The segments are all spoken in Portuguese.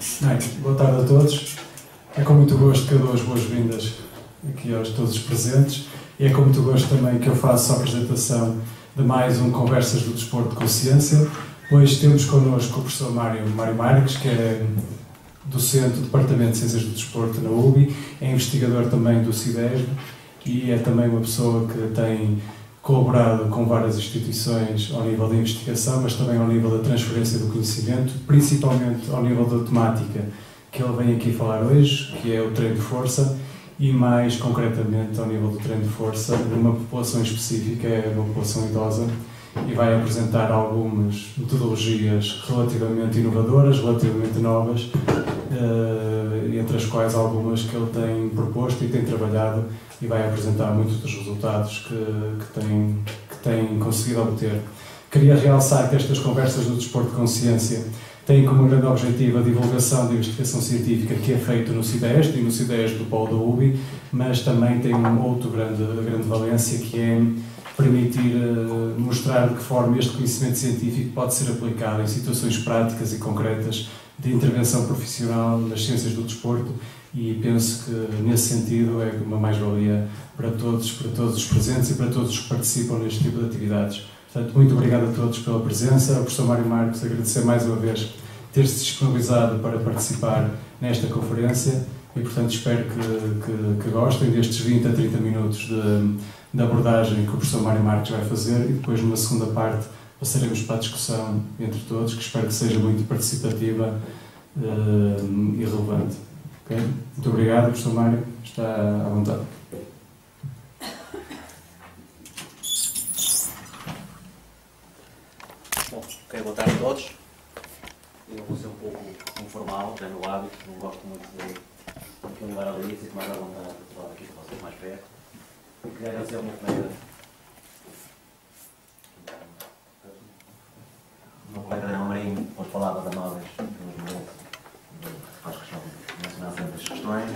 Bem, boa tarde a todos. É com muito gosto que eu dou as boas-vindas aqui aos todos os presentes e é com muito gosto também que eu faço a apresentação de mais um Conversas do Desporto com Ciência. Hoje temos connosco o professor Mário Marques, que é docente do Departamento de Ciências do Desporto na UBI, é investigador também do CIDESB e é também uma pessoa que tem colaborado com várias instituições ao nível da investigação, mas também ao nível da transferência do conhecimento, principalmente ao nível da temática que ele vem aqui falar hoje, que é o treino de força, e mais concretamente ao nível do treino de força numa população específica, é uma população idosa, e vai apresentar algumas metodologias relativamente inovadoras, relativamente novas, entre as quais algumas que ele tem proposto e tem trabalhado, e vai apresentar muitos dos resultados que tem conseguido obter. Queria realçar que estas conversas do Desporto com Ciência têm como grande objetivo a divulgação da investigação científica que é feita no CIDESB e no CIDESB do Polo da UBI, mas também tem um outro grande valência, que é permitir mostrar de que forma este conhecimento científico pode ser aplicado em situações práticas e concretas de intervenção profissional nas ciências do desporto, e penso que nesse sentido é uma mais-valia para todos os presentes e para todos os que participam neste tipo de atividades. Portanto, muito obrigado a todos pela presença. Ao professor Mário Marques, agradecer mais uma vez ter-se disponibilizado para participar nesta conferência e, portanto, espero que gostem destes 20 a 30 minutos de abordagem que o professor Mário Marques vai fazer, e depois, numa segunda parte, passaremos para a discussão entre todos, que espero que seja muito participativa e relevante. Okay? Muito obrigado, professor Mário. Está à vontade. Bom, boa tarde a todos. Eu vou ser um pouco informal, já é meu hábito, não gosto muito de levar a lista e tomar a vontade de falar aqui com vocês mais perto. Eu queria agradecer ao meu colega Daniel Marinho, pelas palavras amáveis que faz questão de mencionar sempre as questões.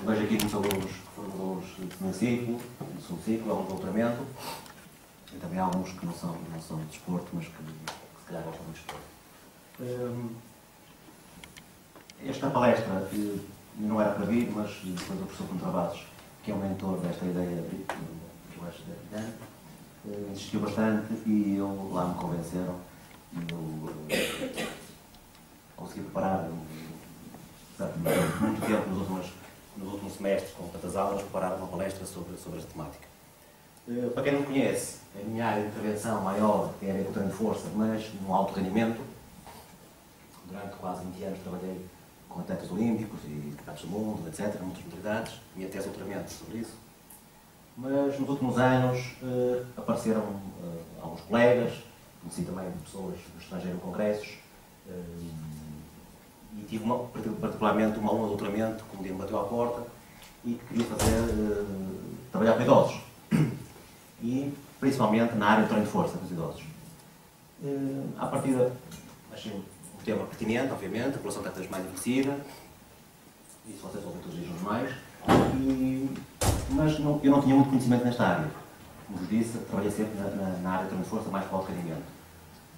Vejo aqui muitos alunos que foram alunos de primeiro ciclo, do segundo ciclo, alguns de doutoramento, e também há alguns que não são de desporto, mas que se calhar gostam de desporto. Esta palestra não era para vir, mas depois o professor Contrabados, que é o mentor desta ideia que eu acho da insistiu bastante e eu lá me convenceram e eu consegui preparar muito tempo nos últimos semestres, com tantas aulas, preparar uma palestra sobre esta temática. Para quem não conhece, a minha área de intervenção maior é a área do treino de força, mas no alto rendimento. Durante quase 20 anos trabalhei com atletas olímpicos e campeonatos do mundo, etc., muitas modalidades. Minha tese de doutoramento sobre isso. Mas nos últimos anos apareceram alguns colegas, conheci também pessoas do estrangeiro em congressos, e tive particularmente uma aluna de doutoramento que um dia me bateu à porta e que queria trabalhar com idosos. E principalmente na área do treino de força dos idosos. À partida, achei um tema pertinente, obviamente, a população cada vez mais envelhecida, isso vocês ouvem todos os dias nos mais, mas eu não tinha muito conhecimento nesta área. Como vos disse, trabalhei sempre na área do treino de força mais para o alto rendimento.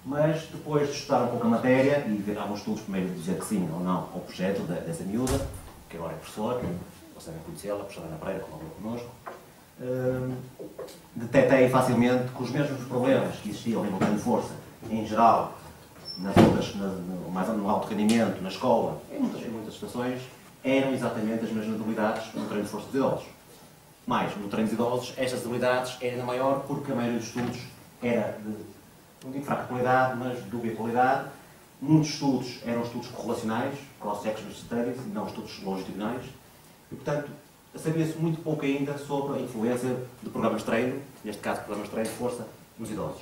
Mas depois de estudar um pouco a matéria e ver alguns estudos, primeiro de dizer que sim ou não ao projeto dessa miúda, que agora é professora, vocês devem conhecê-la, a professora Ana Pereira, que colaborou connosco, detetei facilmente que os mesmos problemas que existiam no treino de força, em geral, mais no alto rendimento, na escola, em muitas situações, eram exatamente as mesmas habilidades no treino de força dos idosos. Mas, no treino dos idosos, estas habilidades eram ainda maior porque a maioria dos estudos era não digo fraca qualidade, mas de dúbia qualidade. Muitos estudos eram estudos correlacionais, cross-sectional studies, não estudos longitudinais, e, portanto, sabia-se muito pouco ainda sobre a influência de programas de treino, neste caso programas de treino de força, nos idosos.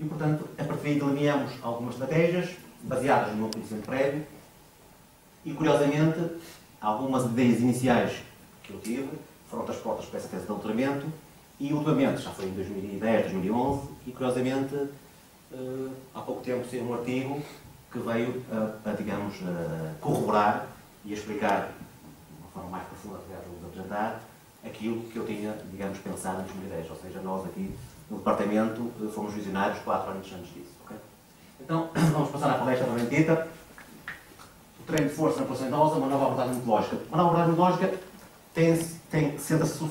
E, portanto, a partir daí delineamos algumas estratégias baseadas no meu conhecimento prévio e, curiosamente, algumas ideias iniciais que eu tive foram transportadas para essa tese de doutoramento e, ultimamente, já foi em 2010, 2011, e, curiosamente, há pouco tempo saiu um artigo que veio digamos, corroborar e a explicar de uma forma mais profunda, aliás, vamos apresentar aquilo que eu tinha, digamos, pensado em 2010. Ou seja, nós aqui no departamento fomos visionários 4 anos antes disso. Okay? Então, vamos passar à palestra propriamente dita. treino de força na posição idosa é uma nova abordagem metodológica. Uma nova abordagem metodológica centra-se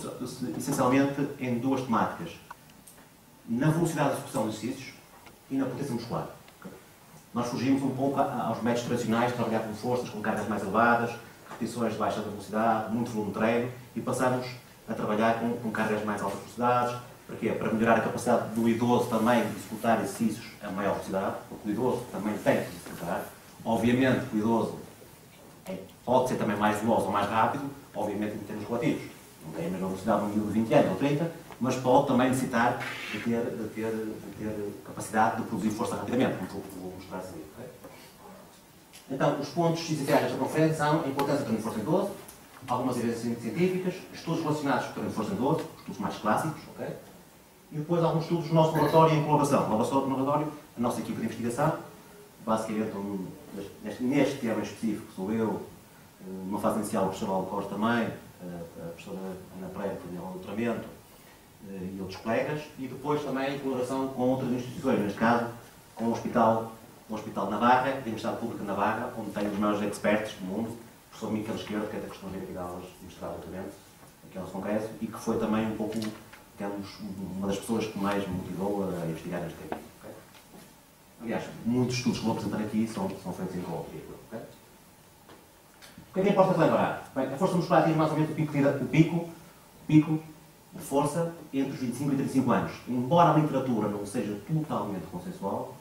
essencialmente em duas temáticas: na velocidade de execução dos exercícios e na potência muscular. Nós fugimos um pouco aos métodos tradicionais de trabalhar com forças, com cargas mais elevadas, repetições de baixa velocidade, muito volume de treino, e passamos a trabalhar com cargas mais altas velocidades. Para quê? Para melhorar a capacidade do idoso também de executar exercícios a maior velocidade, porque o idoso também tem que executar. Obviamente que o idoso pode ser também mais veloz ou mais rápido, obviamente em termos relativos. Não tem a mesma velocidade de um miúdo de 20 anos ou 30, mas pode também necessitar de ter capacidade de produzir força rapidamente, como vou mostrar a seguir. Okay? Então, os pontos essenciais desta conferência são a importância do treino de força em idoso, algumas evidências científicas, estudos relacionados com o treino de força em idoso, estudos mais clássicos, okay? E depois alguns estudos do nosso laboratório em colaboração. No nosso laboratório, a nossa equipa de investigação, basicamente neste tema específico, sou eu, numa fase inicial o professor Aldo Costa também, a professora Ana Pereira, que tem o doutoramento, e outros colegas, e depois também em colaboração com outras instituições, neste caso com o Hospital de Navarra, da Universidade Pública de Navarra, onde tem os maiores expertos do mundo, o professor Miquel Esquerdo, que até costuma vir aqui dar aulas de mestrado doutoramento, aqui ao nosso congresso, e que foi também um pouco, digamos, uma das pessoas que mais me motivou a investigar neste tema. Okay? Aliás, muitos estudos que vou apresentar aqui são feitos em cooperativa. Okay? O que é importante lembrar? Bem, a força muscular atinge mais ou menos o pico de força entre os 25 e 35 anos. Embora a literatura não seja totalmente consensual,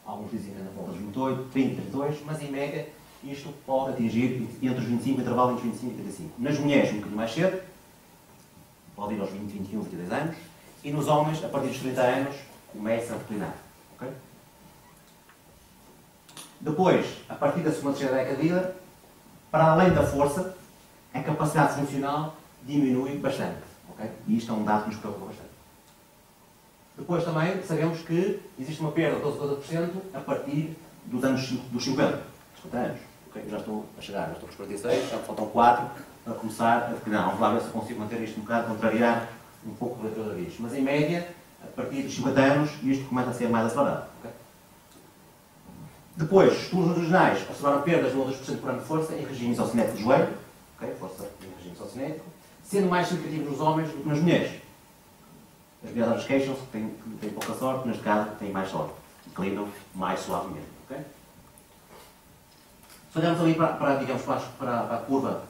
alguns dizem que anda por volta dos 28, 30, 32, mas em média isto pode atingir entre os 25, intervalo entre os 25 e 35. Nas mulheres, um bocadinho mais cedo, pode ir aos 20, 21, 22 anos, e nos homens, a partir dos 30 anos, começa a declinar. Okay? Depois, a partir da segunda terceira década de vida, para além da força, a capacidade funcional diminui bastante. Okay? E isto é um dado que nos preocupa bastante. Depois também sabemos que existe uma perda de 12 a 12% a partir dos 50 anos. Okay? Eu já estou a chegar, já estou com os 46, já me faltam 4 para começar a declinar. Vamos lá ver se consigo manter isto um bocado, contrariar um pouco da leitura da vez. Mas em média, a partir dos 50 anos, isto começa a ser mais acelerado. Okay? Depois, estudos regionais observaram perdas de 1 a 2% por ano de força em regime isocinético de joelho, okay? Força em regime isocinético, sendo mais significativo nos homens do que nas mulheres. As mulheres queixam-se que têm pouca sorte, neste caso têm mais sorte, declinam mais suavemente. Okay? Se olharmos ali para a curva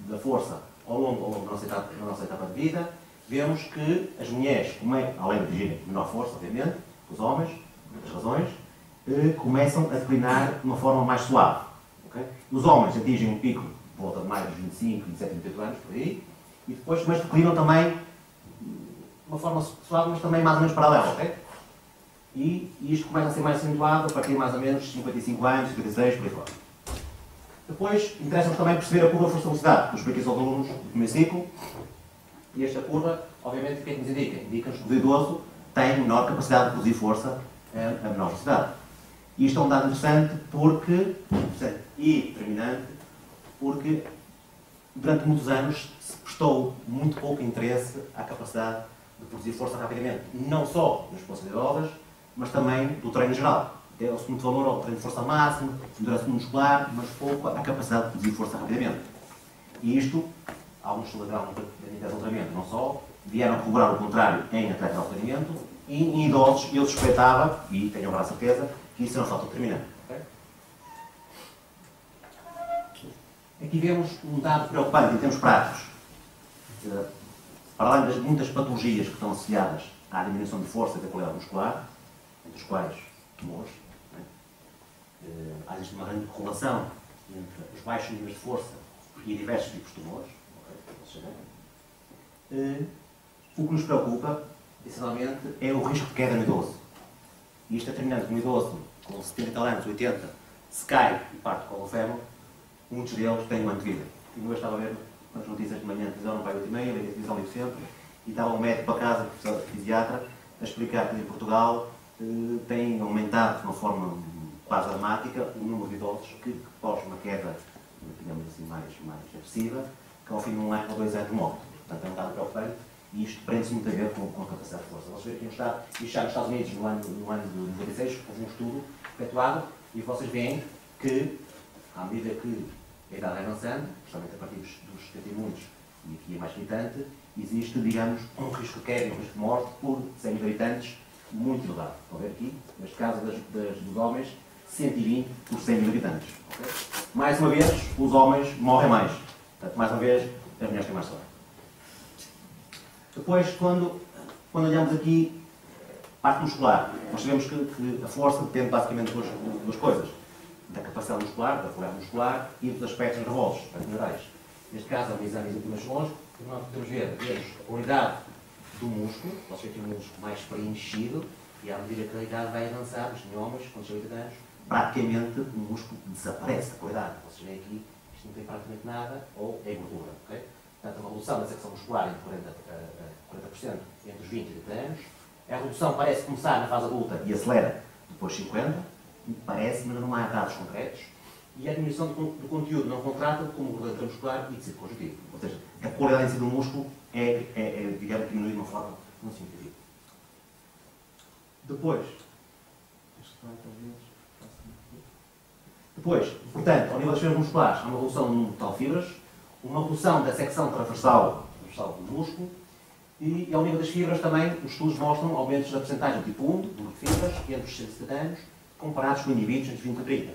da força ao longo da nossa etapa de vida, vemos que as mulheres, além de atingirem menor força, obviamente, os homens, por muitas razões, começam a declinar de uma forma mais suave. Okay? Os homens atingem um pico de volta de mais de 25, 27, 28 anos, por aí, e depois declinam também de uma forma suave, mas também mais ou menos paralela. Okay? E isto começa a ser mais acentuado a partir de mais ou menos 55 anos, 56, por aí fora. Depois, interessa-nos também perceber a curva de força-velocidade, que eu expliquei aos alunos do primeiro ciclo. E esta curva, obviamente, o que é que nos indica? Indica-nos que o idoso tem menor capacidade de produzir força a menor velocidade. E isto é um dado interessante e determinante, porque durante muitos anos se prestou muito pouco interesse à capacidade de produzir força rapidamente. Não só nas forças idosas, mas também do treino geral. Deu-se muito valor ao treino de força máxima, endurance muscular, mas pouco à capacidade de produzir força rapidamente. E isto, alguns estudos de treinamento, não só, vieram corroborar o contrário em atletas de alto rendimento, e em idosos eu suspeitava, e tenho agora a certeza, que isso é um fator determinante. Okay? Aqui vemos um dado preocupante em termos práticos. Para além das muitas patologias que estão associadas à diminuição de força e da qualidade muscular, entre os quais tumores, existe uma grande correlação entre os baixos níveis de força e diversos tipos de tumores. O que nos preocupa, essencialmente, é o risco de queda no idoso. E isto é determinante. Um idoso com 70 anos, 80, se cai e parte com o fémur, muitos deles têm um ano de vida. E eu estava a ver as notícias de manhã, televisão no pai 8h30, a televisão livre sempre, e estava um médico para casa, professor psiquiatra, a explicar que em Portugal tem aumentado de uma forma quase dramática o número de idosos que após uma queda, digamos assim, mais agressiva, que ao fim de 1 ano ou 2 anos morrem. Portanto, é um dado preocupante e isto prende-se muito a ver com a capacidade de força. Vocês veem que isto já nos Estados Unidos, no ano de 96, houve um estudo efetuado e vocês veem que à medida que a idade vai avançando, especialmente a partir dos 70 e muitos, e aqui é mais gritante, existe, digamos, um risco de queda e um risco de morte por 100 mil habitantes muito elevado. Estão a ver aqui? Neste caso dos homens, 120 por 100 mil habitantes. Okay? Mais uma vez, os homens morrem mais. Portanto, mais uma vez, as mulheres têm mais sorte. Depois, quando olhamos aqui parte muscular, nós sabemos que a força depende basicamente de duas coisas. Da capacidade muscular, da folha muscular e dos aspectos nervosos, aspectos neurais. Neste caso, é um exame isotomatológico, que nós podemos ver a unidade do músculo, você tem um músculo mais preenchido, e à medida que a idade vai avançar, os homens, com 80 anos, praticamente o músculo desaparece da qualidade. Vocês veem aqui, isto não tem praticamente nada, ou é gordura. Okay? Portanto, uma redução da secção muscular entre 40% entre os 20 e 30 anos. A redução parece começar na fase adulta e acelera depois de 50. Parece, mas não há dados concretos. E a diminuição do conteúdo não contrata como gordura muscular e tecido conjuntivo. Ou seja, a qualidade em si do músculo digamos, diminuída de uma forma muito significativa. Depois, portanto, ao nível das fibras musculares, há uma redução no número total de fibras, uma redução da secção transversal do músculo, e ao nível das fibras também, os estudos mostram aumentos da porcentagem do tipo 1, do número de fibras, entre os 170 anos, comparados com indivíduos entre 20 e 30.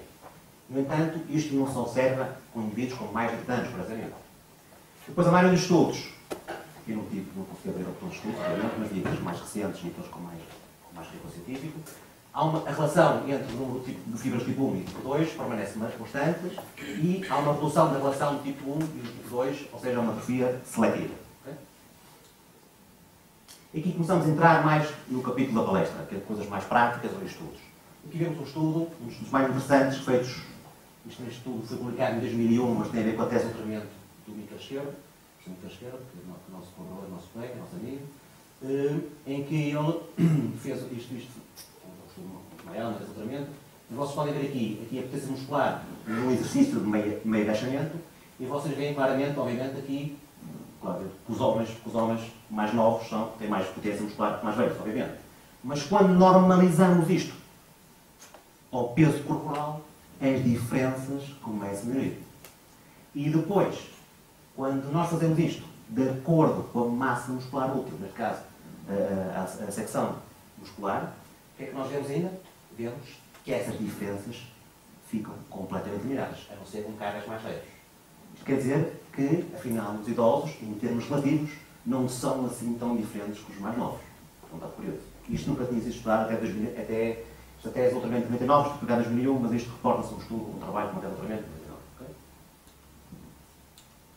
No entanto, isto não se observa com indivíduos com mais de 30 anos, por exemplo. Depois, a maioria dos estudos, eu não consegui abrir todos os estudos, mas digo os mais recentes e aqueles com mais rigor científico, há a relação entre o número de fibras tipo 1 e tipo 2 permanece constantes e há uma redução da relação do tipo 1 e do tipo 2, ou seja, uma atrofia seletiva. Okay? E aqui começamos a entrar mais no capítulo da palestra, que é de coisas mais práticas ou estudos. Aqui vemos um dos estudos mais interessantes feitos. Este estudo foi publicado em 2001, mas tem a ver com a tese de doutoramento do Miquel Esquerdo, que é o nosso colaborador, nosso colega, nosso amigo, em que ele fez um estudo maior, uma tese de doutoramento. E vocês podem ver aqui a potência muscular no exercício de meio agachamento, e vocês veem claramente, obviamente, aqui, claro, que os homens mais novos têm mais potência muscular que mais velhos, obviamente. Mas quando normalizamos isto ao peso corporal, as diferenças começam a diminuir. E depois, quando nós fazemos isto de acordo com a massa muscular útil, neste caso a secção muscular, o que é que nós vemos ainda? Vemos que essas diferenças ficam completamente eliminadas, a não ser com cargas mais leves. Isto quer dizer que, afinal, os idosos, em termos relativos, não são assim tão diferentes que os mais novos. Não está curioso. Isto nunca tinha sido estudado até esta tese de doutoramento de 99, foi publicada em 2001, mas isto reporta-se um estudo, um trabalho com a tese de doutoramento de 99. Okay?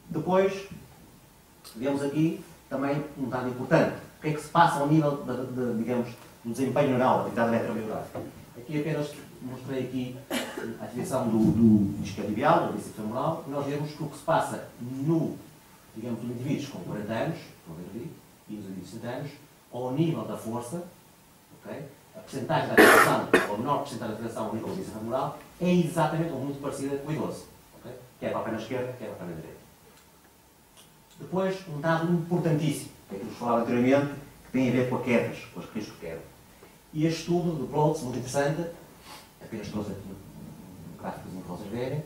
Depois, vemos aqui também um dado importante. O que é que se passa ao nível, digamos, do desempenho neural, da atividade eletromiográfica? Aqui apenas mostrei aqui a ativação do isquiotibial, do bíceps femoral, e nós vemos que o que se passa digamos, nos indivíduos com 40 anos, estão a ver ali, e nos indivíduos de 60 anos, ao nível da força, okay? A porcentagem da ativação, ou a menor porcentagem de ativação ao nível do bíceps femoral, é exatamente ou muito parecida com o idoso. Okay? Quer para a perna esquerda, quer para a perna direita. Depois, um dado importantíssimo, que é que nos falava anteriormente, que tem a ver com as quedas, com os riscos de queda. E este estudo de Blotz, muito interessante, apenas trouxe aqui um gráfico para vocês verem,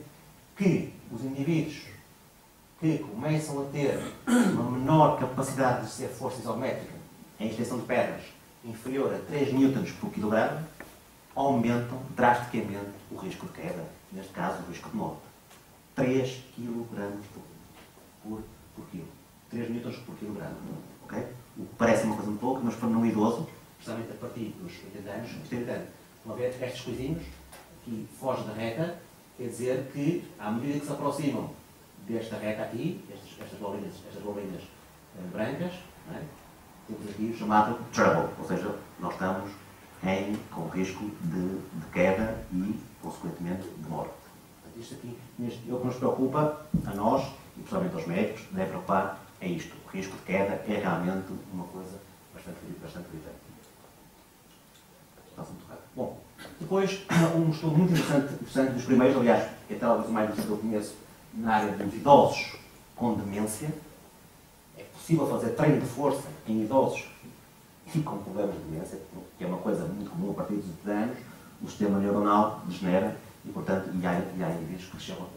que os indivíduos que começam a ter uma menor capacidade de exercer força isométrica em extensão de pernas inferior a 3 newtons por quilograma, aumentam drasticamente o risco de queda, neste caso o risco de morte. 3 kg por quilo. 3 newtons por quilograma. Okay? O que parece uma coisa muito pouca, mas para um idoso, especialmente a partir dos 80 anos, estão a ver estes coisinhos, aqui foge da reta, quer dizer que, à medida que se aproximam desta reta aqui, estas bolinhas brancas, não é? Temos aqui o chamado trouble, ou seja, nós estamos com risco de queda e, consequentemente, de morte. Isto aqui, o que nos preocupa, a nós, e principalmente aos médicos, deve preocupar é isto. O risco de queda é realmente uma coisa bastante gritante. Está-se muito rápido. Bom, depois, um estudo muito interessante dos primeiros, aliás, é talvez o mais interessante que eu conheço na área dos idosos com demência. É possível fazer treino de força em idosos e com problemas de demência, que é uma coisa muito comum a partir dos 80 anos. O sistema neuronal degenera e portanto, e há indivíduos que chegam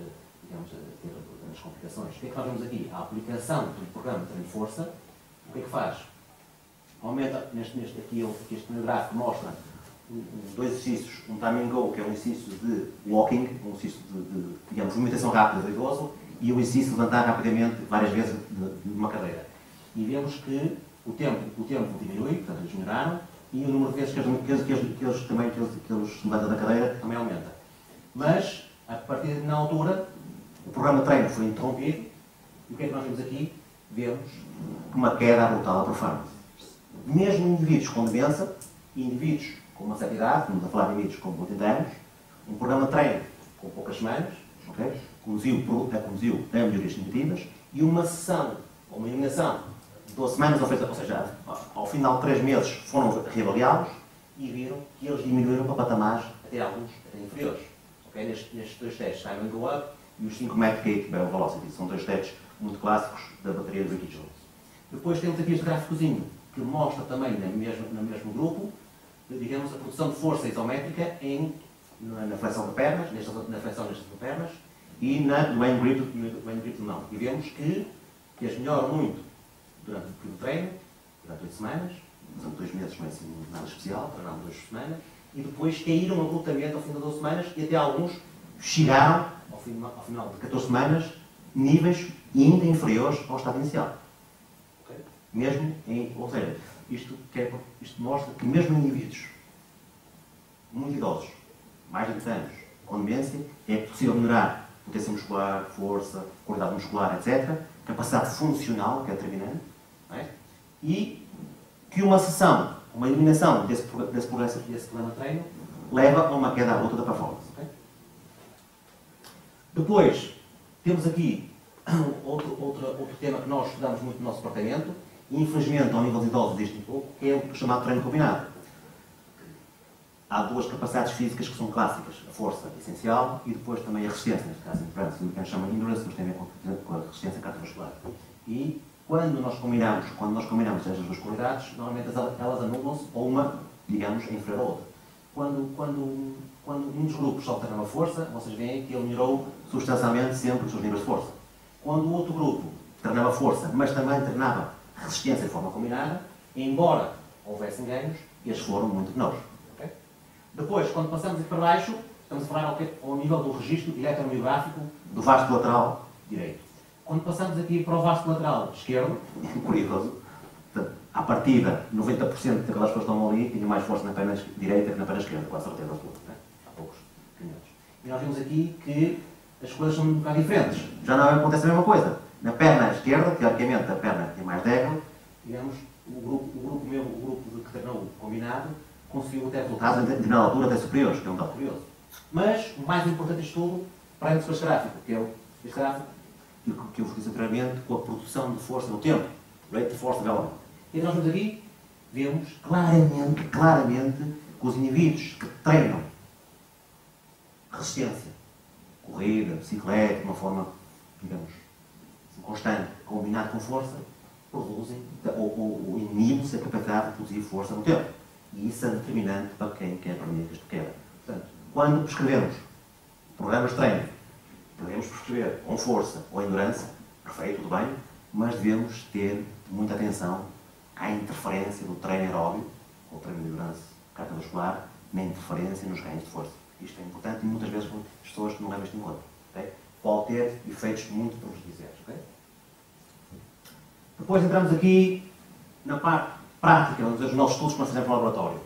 digamos, a ter as complicações. O que é que nós vemos aqui? A aplicação do programa de treino de força, o que é que faz? Aumenta, aqui este gráfico mostra dois exercícios, um time and go, que é um exercício de walking, um exercício de digamos, movimentação rápida do idoso, e o exercício de levantar rapidamente várias vezes de uma cadeira. E vemos que o tempo diminui, portanto eles melhoraram, e o número de vezes que eles levantam da cadeira também aumenta. Mas, a partir de na altura, o programa de treino foi interrompido, e o que é que nós vemos aqui? Vemos uma queda brutal da performance. Mesmo indivíduos com doença, e indivíduos com uma certa idade, estamos a falar de indivíduos com 80 anos, um programa de treino com poucas semanas, okay, conduziu a melhorias significativas, e uma sessão, ou uma eliminação de 12 semanas, ou seja, ao final de 3 meses foram reavaliados e viram que eles diminuíram para patamares até alguns até inferiores. Okay? Nestes dois testes, Time and Go Up e os 5 Metcalfe Barrel Velocity, são dois testes muito clássicos da bateria do Ricky Jones. Depois temos aqui este gráficozinho que mostra também no mesmo grupo, digamos, a produção de força isométrica na flexão de pernas, na flexão nestas de pernas, e no hand grip não. E vemos que eles melhoram muito durante o período de treino, durante 8 semanas, portanto 2 meses não é assim nada especial, treinaram 2 semanas, e depois caíram abruptamente ao fim de 12 semanas, e até alguns chegaram, ao final de 14 semanas, níveis ainda inferiores ao estado inicial. Okay? Ou seja, isto mostra que mesmo em indivíduos muito idosos, mais de 20 anos, com demência, é possível melhorar potência muscular, força, qualidade muscular, etc., capacidade funcional, que é determinante, é? E que uma sessão, uma eliminação desse progresso, desse programa de treino, leva a uma queda à volta da performance. Okay? Depois, temos aqui outro tema que nós estudamos muito no nosso departamento, e infelizmente ao nível de idosos existe um pouco, que é o chamado treino combinado. Há duas capacidades físicas que são clássicas, a força essencial e depois também a resistência, neste caso endurance, que a gente chama endurance, mas tem a ver com a resistência cardiovascular. E quando nós combinamos estas duas qualidades, normalmente elas anulam-se ou uma, digamos, é inferior à outra. Quando um dos grupos só treina a força, vocês veem que ele melhorou substancialmente sempre os seus níveis de força. Quando o outro grupo treinava força, mas também treinava resistência de forma combinada, embora houvessem ganhos, eles foram muito menores. Okay? Depois, quando passamos aqui para baixo, estamos a falar ao nível do registro eletromiográfico do vasto lateral direito. Quando passamos aqui para o vasto lateral esquerdo, curioso, à partida, 90% daquelas pessoas que estão ali tinham mais força na perna direita que na perna esquerda, com a certeza absoluta. Né? Há poucos minutos. E nós vemos aqui que as coisas são um bocado diferentes. Já não acontece a mesma coisa. Na perna esquerda, teoricamente, a perna é mais débil, digamos, o grupo que treinou combinado conseguiu até resultados de determinada altura até superiores, que é um dado curioso. Mas o mais importante disto tudo, prende-se com este gráfico, que é este gráfico que eu vos disse anteriormente, com a produção de força no tempo, rate of force development. E nós vemos aqui, vemos claramente que os indivíduos que treinam resistência, corrida, bicicleta, de uma forma, digamos, constante, combinado com força, produzem ou inibem-se a capacidade de produzir força no tempo. E isso é determinante para quem quer aprender esta queda. Portanto, quando prescrevemos programas de treino, devemos prescrever com força ou endurance, perfeito, tudo bem, mas devemos ter muita atenção à interferência do treino aeróbio, ou treino de endurance cardiovascular, na interferência nos ganhos de força. Isto é importante e muitas vezes as pessoas não levam isto em conta. Okay? Pode ter efeitos muito prejudiciais. Okay? Depois entramos aqui na parte prática, vamos dizer, os nossos estudos que nós fizemos no laboratório.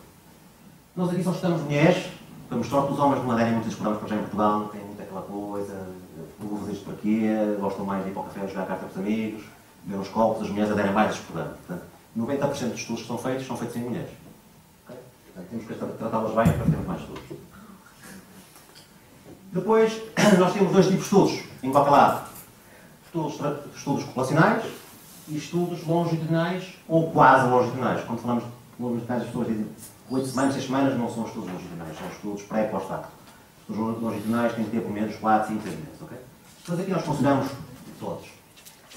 Nós aqui só estudamos mulheres, temos sorte os homens não aderem muito a estes programas, porque já em Portugal não tem muito aquela coisa, vou fazer isto para quê, gostam mais de ir para o café, jogar carta com os amigos, ver uns copos, as mulheres aderem mais a estes programas. Portanto, 90% dos estudos que são feitos em mulheres. Okay? Portanto, temos que tratá-las bem para termos mais estudos. Depois, nós temos dois tipos de estudos, em qualquer lado. Estudos populacionais e estudos longitudinais ou quase longitudinais. Quando falamos de longitudinais, as pessoas dizem 8 semanas, 6 semanas, não são estudos longitudinais, são estudos pré e pós-facto. Estudos longitudinais têm que ter pelo menos 4, 5, 6 meses. Okay? Mas aqui nós consideramos todos.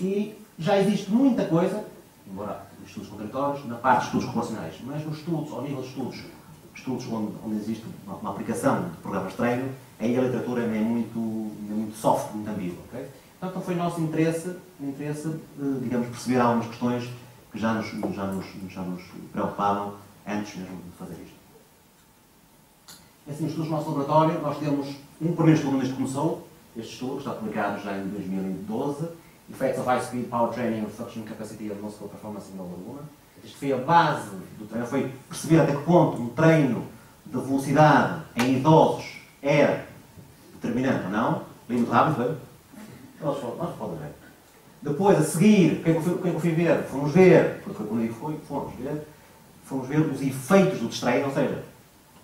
E já existe muita coisa, embora nos estudos contraditórios, na parte de estudos populacionais, mas nos estudos, ao nível de estudos estudos onde existe uma aplicação de programas de treino, aí a literatura é muito soft, muito ambígua. Okay? Então foi nosso interesse, digamos, perceber algumas questões que já nos preocupavam antes mesmo de fazer isto. Assim, os estudos do nosso laboratório, nós temos um primeiro estudo onde isto começou, este estudo que está publicado já em 2012, Effects of High Speed Power Training and Functional Capacity of Muscle Performance in Older Women. Isto foi a base do treino, foi perceber até que ponto um treino de velocidade em idosos era determinante ou não. Li muito rápido, foi? Nós podemos ver. Depois, a seguir, o que é que eu fui ver? Fomos ver, porque foi comigo que fomos ver os efeitos do destreino, ou seja,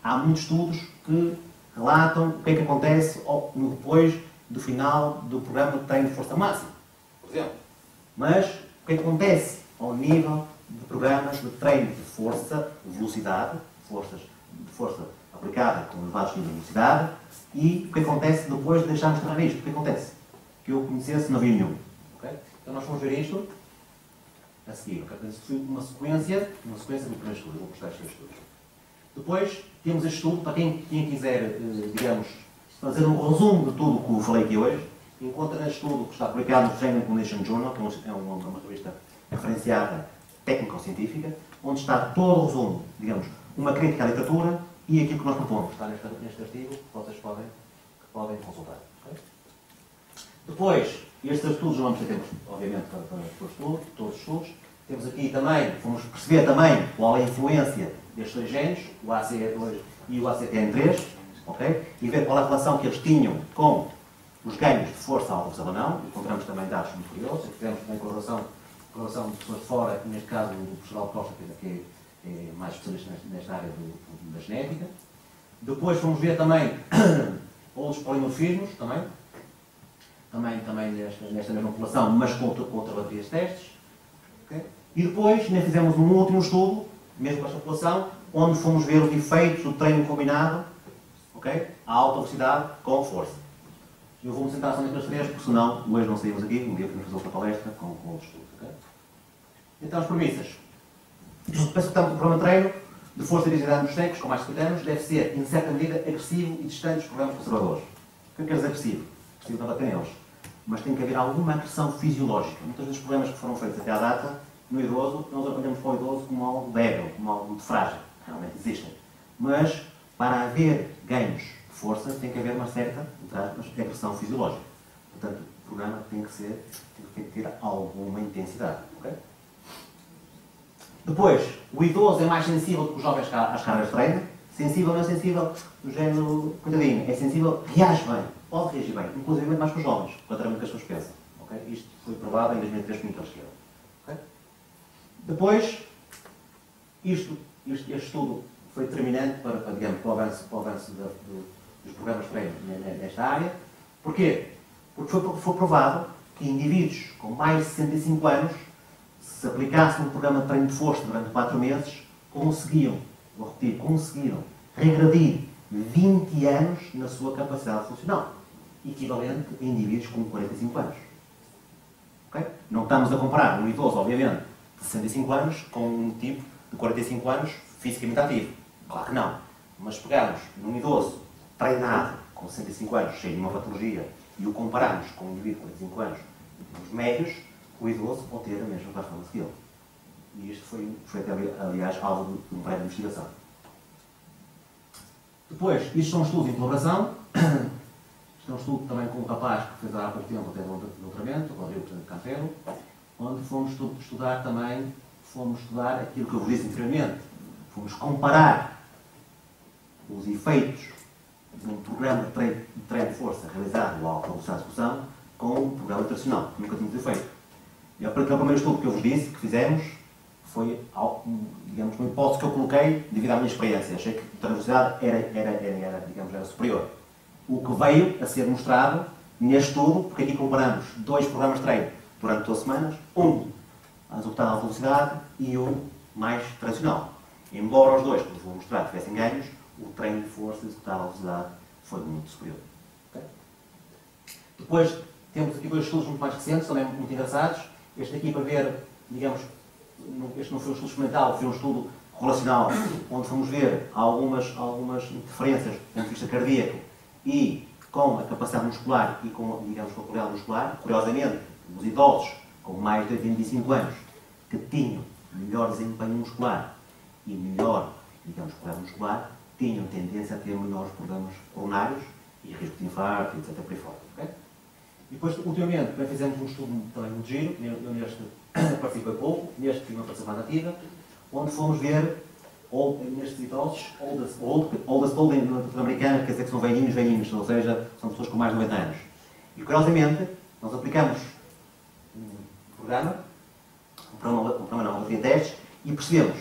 há muitos estudos que relatam o que é que acontece depois do final do programa de treino de força máxima, por exemplo. Mas o que é que acontece ao nível de programas de treino de força, velocidade, de força aplicada com elevados níveis de velocidade, e o que acontece depois de deixarmos de treinar isto? O que acontece? Que eu conhecesse, não havia nenhum. Okay? Então nós vamos ver isto a seguir. Okay? Isto foi uma sequência do primeiro estudo. Eu vou mostrar estes estudos. Depois temos este estudo, para quem quiser, digamos, fazer um resumo de tudo o que eu falei aqui hoje, encontra neste estudo que está publicado no Training Condition Journal, que é uma revista referenciada técnico-científica, onde está todo o resumo, digamos, uma crítica à literatura e aquilo que nós propomos. Está neste artigo que vocês podem consultar. Okay? Depois, estes estudos não vamos ter tempo, obviamente, para todos os estudos. Temos aqui também, vamos perceber também qual é a influência destes dois genes, o ACE2 e o ACTN3, okay? E ver qual é a relação que eles tinham com os ganhos de força ao velocidade ou não. Encontramos também dados muito curiosos. Tivemos também correlação de pessoas de fora, neste caso o professor Alcosta, que é mais especialista nesta área da genética. Depois vamos ver também outros polimorfismos, também nesta mesma população, mas com outra bateria de testes. Okay? E depois ainda fizemos um último estudo, mesmo com esta população, onde fomos ver os efeitos do treino combinado, okay? A alta velocidade com força. Eu vou-me sentar só naqueles três, porque senão hoje não saímos aqui, um dia podemos fazer outra palestra com outros estudos. Okay? Então as premissas. Para executar um programa de treino de força e agilidade nos tecos, com mais de 50 anos, deve ser, em certa medida, agressivo e distante dos programas conservadores. O que quer dizer agressivo? Agressivo não bater neles. Mas tem que haver alguma agressão fisiológica. Muitas vezes os problemas que foram feitos até à data, no idoso, nós olhamos para o idoso como algo débil, como algo de frágil. Realmente existem. Mas, para haver ganhos de força, tem que haver uma certa, entre aspas, agressão fisiológica. Portanto, o programa tem que ter alguma intensidade. Okay? Depois, o idoso é mais sensível do que os jovens às cargas de treino. Sensível não é sensível do género, coitadinho, é sensível, reage bem, pode reagir bem, inclusive mais que os jovens, contrariamente que as pessoas pensam. Okay? Isto foi provado em 2003 por Michael Schill. Okay? Depois, este estudo foi determinante para o avanço dos programas de treino nesta área. Porquê? Porque foi provado que indivíduos com mais de 65 anos, se aplicassem um programa de treino de força durante 4 meses, conseguiram regredir 20 anos na sua capacidade funcional, equivalente a indivíduos com 45 anos. Okay? Não estamos a comparar um idoso, obviamente, de 65 anos com um tipo de 45 anos fisicamente ativo. Claro que não. Mas pegarmos num idoso treinado, com 65 anos, cheio de uma patologia, e o compararmos com um indivíduo de 45 anos, os médios, o idoso pode ter a mesma performance que ele. E isto foi aliás, alvo de um prédio de investigação. Depois, isto são estudos de colaboração. Isto é um estudo também com um rapaz que fez há pouco tempo até um doutoramento, o Rodrigo Cantero, onde fomos estudar aquilo que eu vos disse anteriormente. Fomos comparar os efeitos de um programa de treino de força realizado ao alta velocidade de execução com um programa tradicional, que nunca tínhamos feito. E aquele primeiro estudo que eu vos disse, que fizemos, foi, digamos, uma hipótese que eu coloquei devido à minha experiência. Achei que a velocidade era superior. O que veio a ser mostrado neste estudo, porque aqui comparamos 2 programas de treino durante 12 semanas, um executado a alta velocidade e um mais tradicional. Embora os 2, que vos vou mostrar, tivessem ganhos, o treino de força executado a alta velocidade foi muito superior. Okay? Depois, temos aqui 2 estudos muito mais recentes, também muito engraçados. Este aqui para ver, digamos, este não foi um estudo experimental, foi um estudo correlacional, onde fomos ver algumas interferências do ponto de vista cardíaco e com a capacidade muscular e com, digamos, com a qualidade muscular. Curiosamente, os idosos com mais de 85 anos que tinham melhor desempenho muscular e melhor, digamos, qualidade muscular, tinham tendência a ter menores problemas coronários e risco de infarto, etc. por aí fora. Okay? E depois, ultimamente, também fizemos um estudo também muito giro, eu neste participei pouco, neste tive uma participação ativa, onde fomos ver, nestes idosos, oldest em americano, quer dizer que são velhinhos, ou seja, são pessoas com mais de 90 anos. E, curiosamente, nós aplicamos um programa não, de testes, e percebemos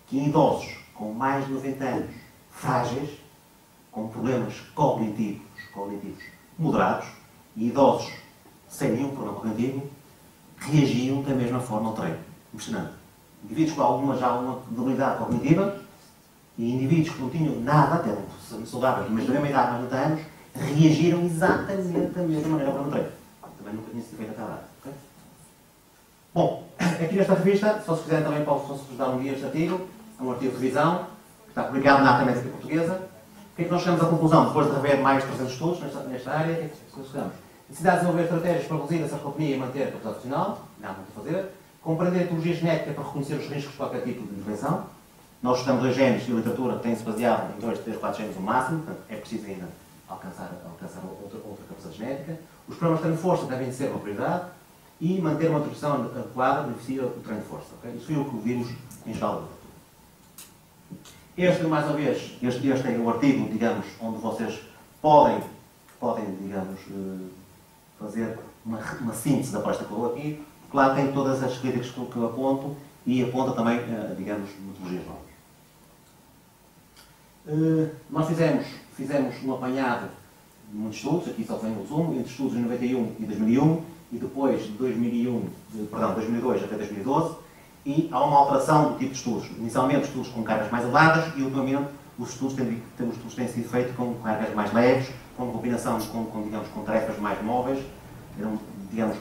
que em idosos com mais de 90 anos, frágeis, com problemas cognitivos moderados, e idosos sem nenhum problema cognitivo, reagiam da mesma forma ao treino. Impressionante. Indivíduos com alguma debilidade cognitiva e indivíduos que não tinham nada, até saudáveis, mas da mesma idade, mais de 90 anos, reagiram exatamente da mesma maneira para o treino. Também nunca tinha sido feito até agora. Okay? Bom, aqui nesta revista, se vocês quiserem também posso-vos dar um guia este artigo, é um artigo de revisão, que está publicado na Anatomia Portuguesa. O que é que nós chegamos à conclusão, depois de rever mais de 300 estudos nesta área, o que é que nós chegamos? Necessidade de desenvolver estratégias para reduzir a sarcopenia e manter a capacidade funcional, não há muito a fazer. Compreender a etiologia genética para reconhecer os riscos de qualquer tipo de intervenção. Nós estudamos 2 genes e a literatura tem-se baseado em 2, 3, 4 genes no máximo, portanto é preciso ainda alcançar outra capacidade genética. Os programas de treino de força devem ser uma prioridade e manter uma nutrição adequada beneficia o treino de força. Okay? Isso foi o que vimos em geral da literatura. Este, mais uma vez, este é o artigo, digamos, onde vocês podem digamos, fazer uma síntese da palestra que eu dou aqui. Lá tem todas as críticas que eu aponto e aponta também, digamos, metodologias novas. Nós fizemos um apanhado de muitos estudos, aqui só vem o resumo, entre estudos de 91 e 2001, e depois de 2002 até 2012, e há uma alteração do tipo de estudos. Inicialmente, estudos com cargas mais elevadas e, ultimamente, os estudos têm sido feitos com cargas mais leves, com combinação com tarefas mais móveis. Digamos,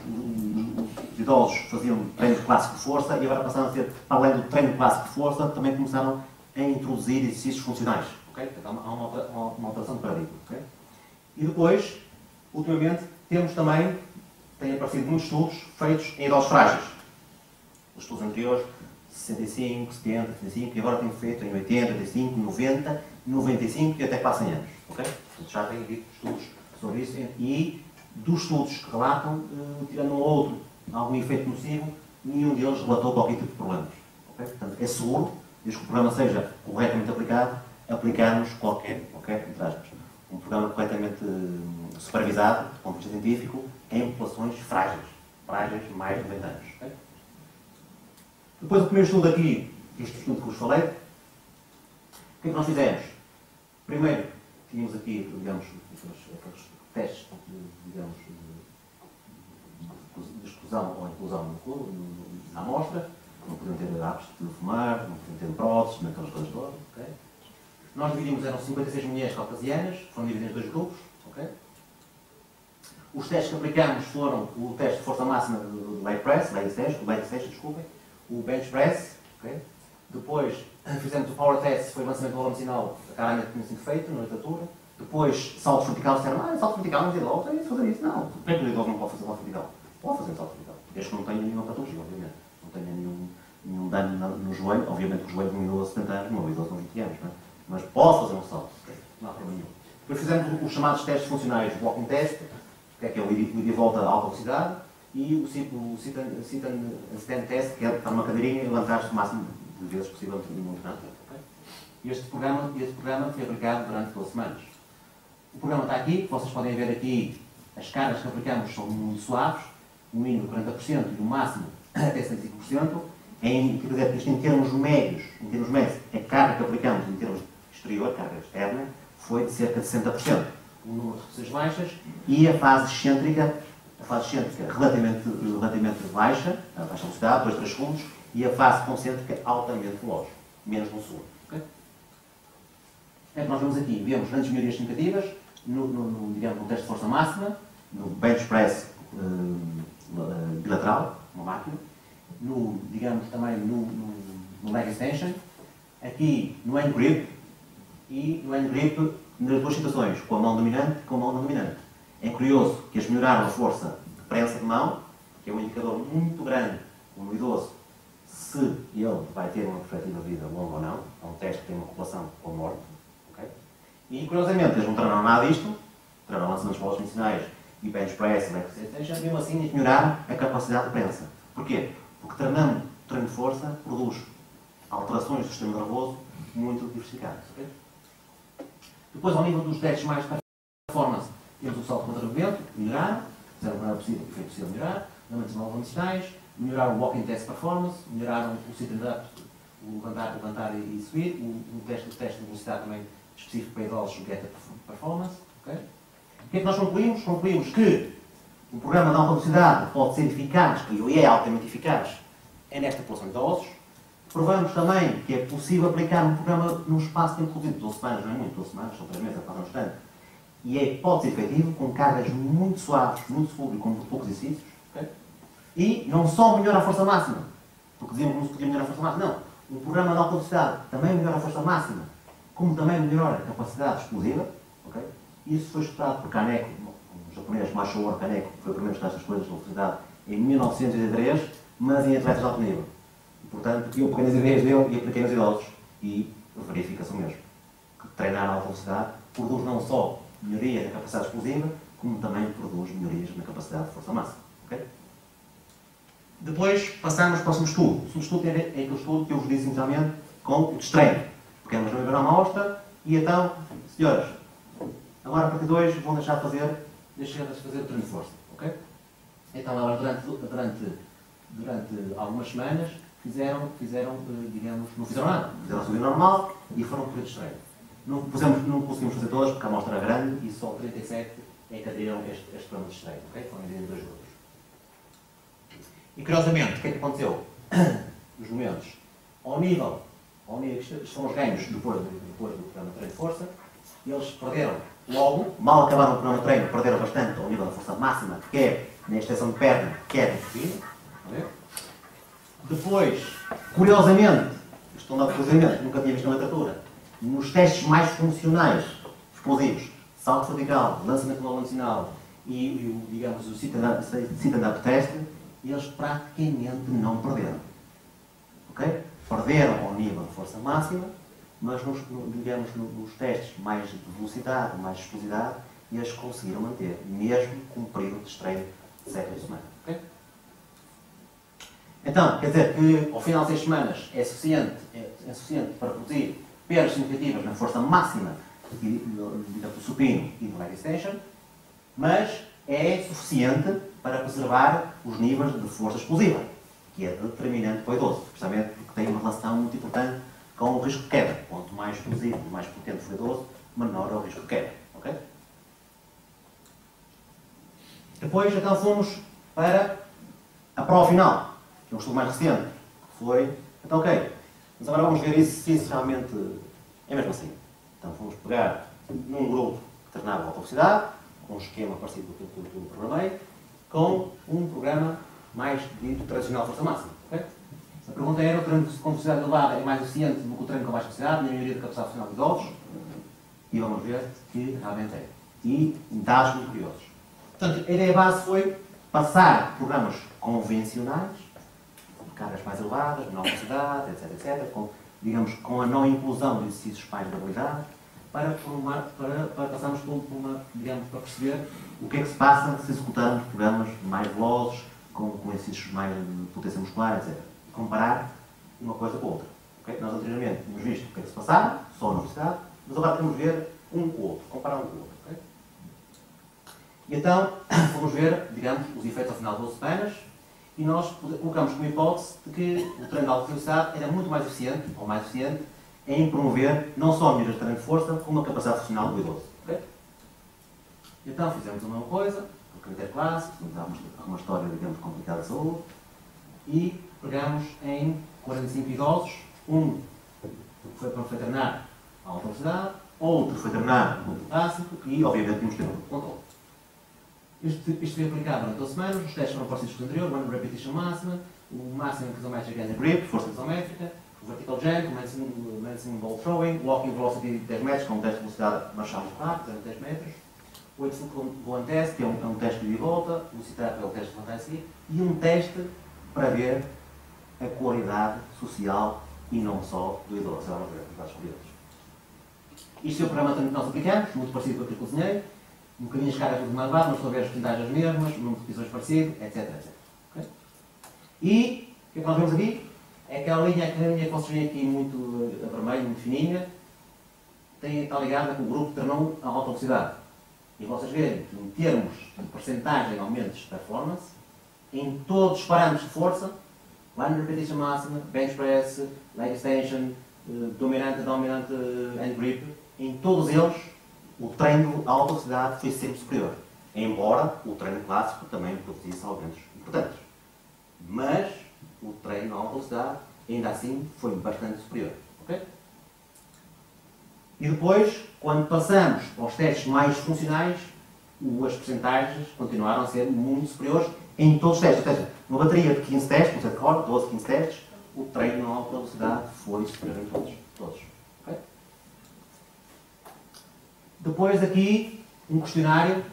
os idosos faziam treino clássico de força e agora passaram a ser, além do treino clássico de força, também começaram a introduzir exercícios funcionais. Okay? Há uma alteração de paradigma. Okay? E depois, ultimamente, têm aparecido muitos estudos feitos em idosos frágeis. Os estudos anteriores, 65, 70, 75, e agora têm feito em 80, 85, 90, 95 e até quase 100 anos. Okay? Já têm havido estudos sobre isso e dos estudos que relatam, tirando um outro algum efeito nocivo, nenhum deles relatou qualquer tipo de problemas. Okay? Portanto, é seguro, desde que o programa seja corretamente aplicado, aplicarmos qualquer, entre aspas, um programa corretamente supervisado, do ponto de vista científico, em populações frágeis mais de 90 anos. Okay? Depois do primeiro estudo aqui, este estudo que vos falei, o que é que nós fizemos? Primeiro, tínhamos aqui, digamos, aqueles testes, digamos, de exclusão ou inclusão na amostra, não podiam ter hábitos de fumar, não podiam ter próteses, aquelas coisas todas. Okay? Nós dividimos, eram 56 mulheres caucasianas, foram divididas em 2 grupos. Okay? Os testes que aplicamos foram o teste de força máxima do leg extension, desculpem, o bench press. Okay? Depois fizemos o power test, foi o lançamento do valor medicinal, claramente tinha sido feito na literatura. Depois, salto vertical, disseram, salto vertical nos idosos, é isso, fazer isso. Não, por que o idoso não pode fazer salto vertical? Pode fazer salto vertical, desde que não tenha nenhuma patologia, obviamente. Não tenha nenhum dano no joelho, obviamente que o joelho de um idoso de 70 anos, não é um idoso de 20 anos, não é? Mas pode fazer um salto, não há problema nenhum. Depois fizemos os chamados testes funcionais, o walking test, que é o ida e volta a alta velocidade, e o sit and stand test, que é estar numa cadeirinha e levantar-se o máximo de vezes possível no movimento. Este programa foi aplicado durante 12 semanas. O programa está aqui, vocês podem ver aqui, as cargas que aplicamos são muito suaves, no mínimo 40% e no máximo até 75%. Isto em termos médios, a carga que aplicamos em termos exterior, carga externa, foi de cerca de 60%. O número de repetições baixas e a fase excêntrica relativamente baixa, a baixa velocidade, 2, 3 segundos, e a fase concêntrica altamente veloz, menos de 1 segundo. Okay? É que nós vemos aqui, vemos grandes melhorias significativas no teste de força máxima, no bench press bilateral, uma máquina, também no leg extension, aqui no hand grip e no hand grip nas duas situações, com a mão dominante e com a mão não dominante. É curioso que eles melhoraram a força de prensa de mão, que é um indicador muito grande no idoso, se ele vai ter uma perspectiva de vida longa ou não. É um teste que tem uma correlação com a morte. Okay? E, curiosamente, eles não treinam nada disto, treinam lançamentos bolas medicinais e bench press, e mesmo assim melhoraram a capacidade de prensa. Porquê? Porque treinando treino de força produz alterações do sistema nervoso muito diversificadas. Okay? Depois, ao nível dos testes mais performance, temos o salto contra o movimento, melhoraram, fizeram o que não era possível, foi possível melhorar, lançamentos de bolas medicinais, melhoraram o walking test performance, melhoraram o sit and up, o levantar e subir, o teste de velocidade também específico para idosos, o get performance. Okay? O que é que nós concluímos? Concluímos que um programa de alta velocidade pode ser eficaz, e é altamente eficaz, é nesta população de idosos. Provamos também que é possível aplicar um programa num espaço de tempo reduzido, 12 semanas, não é muito, 12 semanas, são 3 meses, é quase um instante. E pode ser efetivo com cargas muito suaves, muito seguras e com poucos exercícios. Okay? E não só melhora a força máxima, porque dizíamos que não se podia melhorar a força máxima, não. Um programa de alta velocidade também melhora a força máxima, como também melhora a capacidade explosiva. Okay? Isso foi estudado por Kaneko, um japonês, Masahiro Kaneko, que foi o primeiro a estudar estas coisas de velocidade em 1983, mas em atletas de alto nível. Portanto, eu peguei nas ideias dele e apliquei nos idosos e verifica-se o mesmo. Que treinar a alta velocidade produz não só melhorias na capacidade explosiva, como também produz melhorias na capacidade de força máxima. Okay? Depois passamos para o próximo estudo. O segundo estudo é aquele estudo que eu vos disse inicialmente com o destreino. Pegamos na membrana amostra e então, senhoras, agora a partir de hoje vão deixar de fazer o treino de força. Okay? Então, agora durante algumas semanas fizeram, digamos, não fizeram nada. Fizeram a subida normal e foram por este treino. Não conseguimos fazer todas porque a amostra era grande e só 37 é que aderiram a este programa de treino. Okay? Foram divididos em dois grupos. E curiosamente, o que é que aconteceu? Nos momentos, ao nível que são os ganhos depois do programa de treino de força, eles perderam logo, mal acabaram o programa de treino, perderam bastante ao nível da força máxima, quer na extensão de perna, quer na subida. Depois, curiosamente, isto não dá curiosamente, nunca tinha visto na literatura, nos testes mais funcionais, explosivos, salto vertical, lançamento de bola nacional e digamos, o sit and up test, eles praticamente não perderam. Okay? Perderam ao nível de força máxima, mas nos testes mais de velocidade, mais de explosividade, eles conseguiram manter, mesmo com um período de treino de 7 semanas. Okay? Então, quer dizer que ao final de 6 semanas é suficiente para produzir perdas significativas na força máxima do supino e do leg extension, mas é suficiente para preservar os níveis de força explosiva, que é determinante para o idoso, precisamente porque tem uma relação muito importante com o risco de queda. Quanto mais explosivo, mais potente for o idoso, menor é o risco de queda. Okay? Depois, então, fomos para a prova final, que é um estudo mais recente, que foi, então, ok, mas agora vamos ver se isso realmente é mesmo assim. Então, fomos pegar num grupo que treinava alta velocidade, com um esquema parecido com aquilo que eu programei, com um programa mais dito tradicional de força máxima. Okay? A pergunta era: o treino com velocidade elevada é mais eficiente do que o treino com baixa velocidade, na maioria da capacidade funcional de idosos? E vamos ver que realmente é. E dados muito curiosos. Portanto, a ideia base foi passar programas convencionais, com cargas mais elevadas, menor velocidade, etc., com a não inclusão de exercícios mais de habilidade, para passarmos para perceber o que é que se passa se executarmos programas mais velozes, com exercícios mais de potência muscular, etc. E comparar uma coisa com a outra. Okay? Nós anteriormente tínhamos visto o que é que se passava, só na velocidade, mas agora temos de ver um com o outro, comparar um com o outro. Okay? E então, vamos ver, digamos, os efeitos ao final de 12 semanas, e nós colocamos como hipótese de que o treino de alta velocidade era muito mais eficiente, ou mais eficiente, em promover não só a melhoria de treino de força, como a capacidade funcional do idoso. Okay? Então fizemos a mesma coisa, o critério clássico, usámos uma história, digamos, complicada de saúde, e pegamos em 45 idosos, um foi treinar a alta velocidade, outro foi treinar o clássico, e obviamente tínhamos que ter um controle. Isto foi aplicado durante 12 semanas, os testes foram parecidos com o anterior, one repetition máxima, o máximo que isométrica ganha grip, força isométrica, o vertical low jump, medicine ball throwing, walking velocity 10 metros, com um teste de velocidade marchal muito rápido, 10 metros. O 8 volant test, que é um teste de ida e volta, o CITAP é o teste de levantar a seguir, e um teste para ver a qualidade social e não só do idoso. Vamos ver os dados escolhidos. Isto é o programa que nós aplicamos, muito parecido com aquilo que eu desenhei, um bocadinho as cargas tudo mais baixo, mas estou a ver as porcentagens mesmas, o número de repetições parecido, etc. etc. Okay? E o que é que nós vemos aqui? É aquela linha que vocês veem aqui muito a vermelho, muito fininha, está ligada com o grupo que treinou a alta velocidade. E vocês veem que em termos de percentagem de aumentos de performance, em todos os parâmetros de força, line repetition máxima, bench press, leg extension, dominante, hand grip, em todos eles o treino a alta velocidade foi sempre superior. Embora o treino clássico também produzisse aumentos importantes. Mas o treino a alta velocidade ainda assim foi bastante superior. Okay? E depois, quando passamos aos testes mais funcionais, as percentagens continuaram a ser muito superiores em todos os testes. Ou seja, numa bateria de 15 testes, não sei de cor, 12, 15 testes, o treino a alta velocidade foi superior em todos. Okay? Depois aqui, um questionário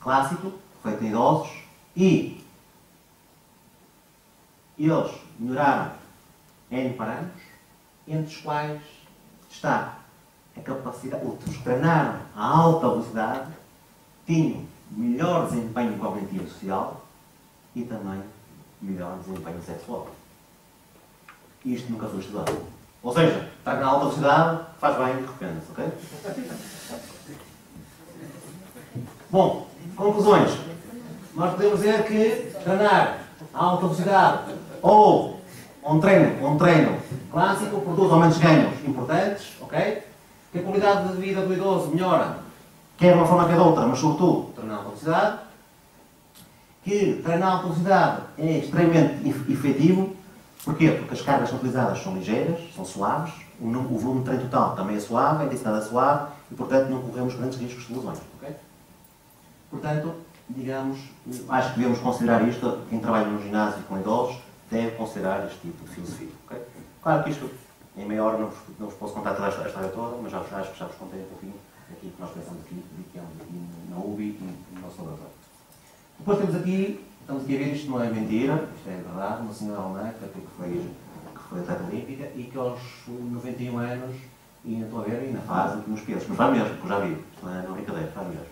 clássico, feito em idosos, e eles melhoraram N parâmetros, entre os quais está a capacidade, os que treinaram a alta velocidade tinham melhor desempenho cognitivo social e também melhor desempenho sexual. Isto nunca foi estudado. Ou seja, treinar a alta velocidade faz bem e recomenda-se, ok? Bom, conclusões. Nós podemos dizer que treinar a alta velocidade ou um treino clássico produz aumentos de ganhos importantes, ok? Que a qualidade de vida do idoso melhora, quer de uma forma quer de outra, mas sobretudo treinar a alta velocidade. Que treinar a alta velocidade é extremamente efetivo. Porquê? Porque as cargas utilizadas são ligeiras, são suaves, o volume de treino total também é suave, a intensidade é suave e, portanto, não corremos grandes riscos de lesões. Okay? Portanto, digamos, acho que devemos considerar isto, quem trabalha no ginásio com idosos deve considerar este tipo de filosofia. Okay? Claro que isto, em meia hora, não vos posso contar toda a história toda, mas acho que já vos contei um pouquinho aquilo que nós pensamos aqui na UBI e no nosso laboratório. Depois estamos aqui a ver, isto não é mentira, isto é verdade, uma senhora alemã que foi atleta olímpica e que aos 91 anos, e ainda estou a ver, ainda faz nos pesos, mas vai mesmo, porque eu já vi, isto não é brincadeira, vai mesmo.